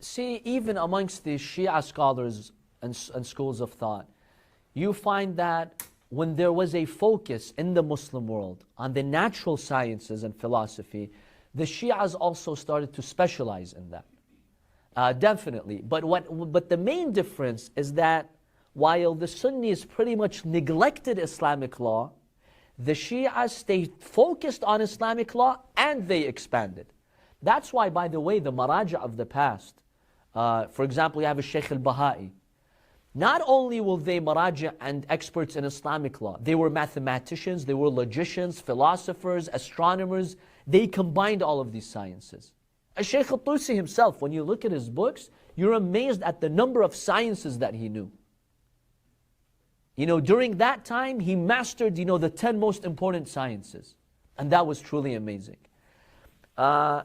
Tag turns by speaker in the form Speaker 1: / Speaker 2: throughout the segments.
Speaker 1: See, even amongst the Shia scholars and schools of thought, you find that when there was a focus in the Muslim world on the natural sciences and philosophy, the Shias also started to specialize in that. Definitely. But the main difference is that while the Sunnis pretty much neglected Islamic law, the Shias stayed focused on Islamic law and they expanded. That's why, by the way, the Maraja of the past, for example, you have a Shaykh al-Baha'i. Not only were they Maraja and experts in Islamic law, they were mathematicians, they were logicians, philosophers, astronomers. They combined all of these sciences. Shaykh al-Tusi himself, when you look at his books, you're amazed at the number of sciences that he knew. During that time, he mastered, the 10 most important sciences. And that was truly amazing.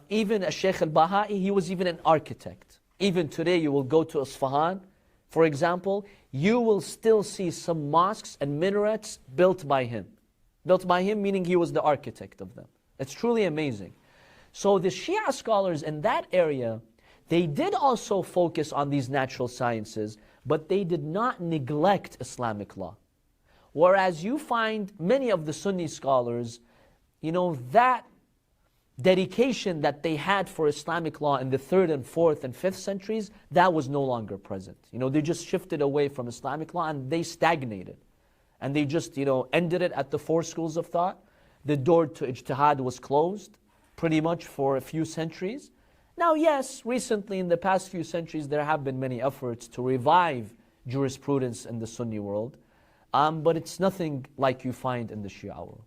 Speaker 1: Even Shaykh al-Baha'i, he was even an architect. Even today, you will go to Isfahan, for example, you will still see some mosques and minarets built by him. Built by him, meaning he was the architect of them. It's truly amazing. So the Shia scholars in that area, they did also focus on these natural sciences, but they did not neglect Islamic law. Whereas you find many of the Sunni scholars, that dedication that they had for Islamic law in the 3rd and 4th and 5th centuries, that was no longer present. They just shifted away from Islamic law and they stagnated. And they just, ended it at the 4 schools of thought. The door to ijtihad was closed pretty much for a few centuries. Now, yes, recently in the past few centuries, there have been many efforts to revive jurisprudence in the Sunni world. But it's nothing like you find in the Shia world.